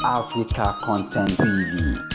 Africa Content TV.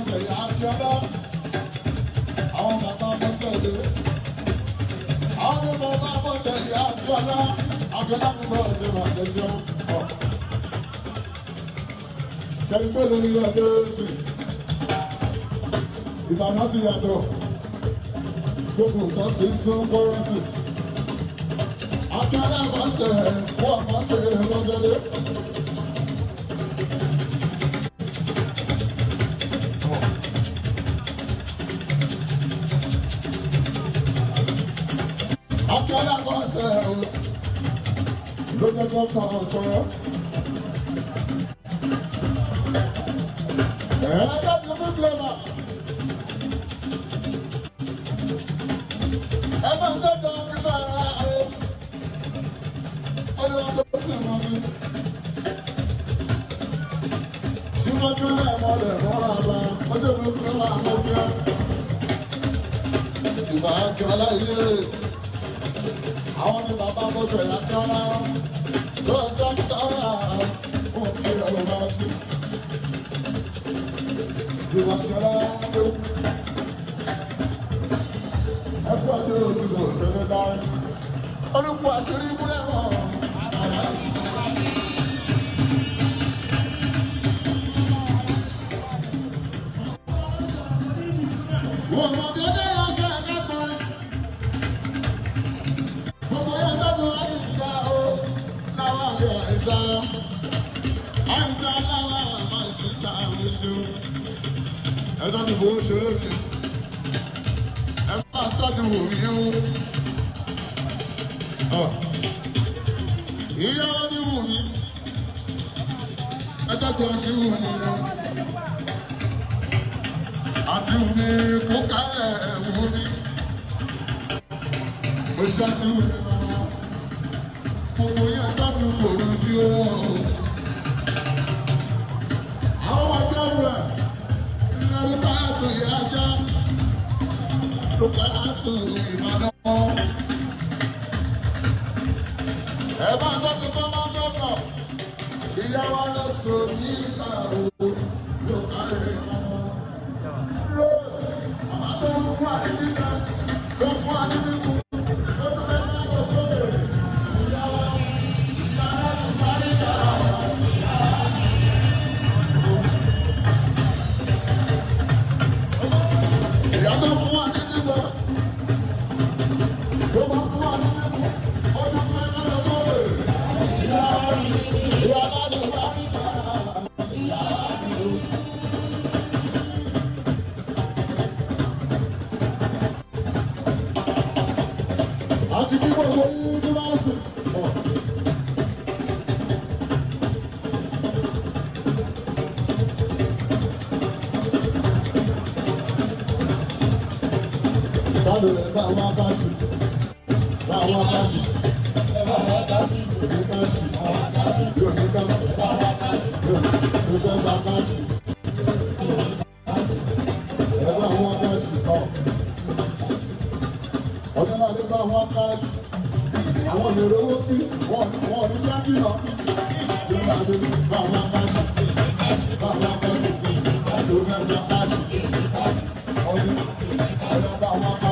ṣẹ̀yà Akíọ́lá. Àwọn bàbá Mọ́sẹ̀lẹ̀. Àwọn ní bàbá Mọ́sẹ̀lẹ̀ Akíọ́lá. Akíọ́lá mi bọ̀ ṣe wà lẹ́sẹ̀ ọ̀. Ṣẹ̀yìn pé lórí ọjọ́ èsì. Ìbàdàn ti yàtọ̀. Gbogbo nǹkan ti sún kọ́rọ́sì. Akíọ́lá Mọ́sẹ̀lẹ̀ wọ́n Mọ́sẹ̀lẹ̀ lọ́gẹ́dẹ́. Akíọ́lá Mọ́sẹ̀lẹ̀ ló jẹ́ gọ́ọ̀nà ọ̀tọ́. Ẹ̀ẹ́dẹ́ ti fún Glema. Ẹ máa ń tẹ́tọ̀ nípa ọdún tó sì mọ́ mi. Síwájú náà mọ́lẹ̀ rọ́ra bá ọjọ́ mi fún wa mọ́ bí ọ́. Ìgbà Akíọ́lá ilé. Àwọn ní bàbá Mọ́sẹ̀ Akíọ́lá lọ sọ́kítọ́rà fún kí ọ̀rọ̀ máa sí. Ìwà Akíọ́lá ló ẹgbẹ́ ọdún òdìbò ṣẹlẹ̀ dáa. Olùkọ́ àṣírí ìbúlẹ̀ wọn. Wọ́n mọ̀ bí ọdún yóò ṣe ẹ̀kẹ́kọ̀ọ́. Gbogbo yẹn gbọ́dọ̀ àìsà o, láwọn àlè àìsà. Àìsà láwọn àmà ìsìta oṣù. Ẹ̀dá ti bò ó ṣeré mi. Ẹ máa tọ́jú wò mí o. Ìyá wọn ní wù mí. Ẹ̀dá tó ti wù mí o. Àti wù mí kó kálẹ̀ wù mí. Mo ṣe àti wù mí lọ́wọ́. Gbogbo yẹn tọ́jú kò lójú o. Àwọn ọjọ́ rẹ̀ lórí báàbò ìyájá ló kára tó ìmọ̀ràn. Ẹ bá tọ́jú tó máa ń dọ́kọ̀. Ìyá wa lọ sọ ní ìgbà wo ló kára ìmọ̀ràn. Àmọ́ tó ń fún àdébí kan ló fún àdébí kù. Ló tún bẹ́ẹ̀ máa lọ sókè. Ìyá wa ìyá rẹ̀ kò sáré dára. Ìyá tó fún wa ní nígbà tó máa fún wa ní nígbà ọdún fún ẹgbẹ́ lọ́wọ́ rẹ̀. Ìyá aládé wá nígbà ìyá aládé. Àti kí gbogbo yín tó bá sùn. Báwo lè bá wa bá sí? Bá wa bá sí. Bá wa bá sí. Ní bá sí. Yóò ní bá sí. Bá wa bá sí. Yóò fẹ́ bá bá sí. Ẹ bá wọn bá sí kọ́. Ọjọ́ náà ló bá wọn bá sí. Àwọn èrò owó kí wọ́n ní sáàkì lọ. Yóò bá sí. Bá wa bá sí. Bá wa bá sí. Yóò fẹ́ bá bá sí. Ọdún. Ọjọ́ bá wọn bá sí.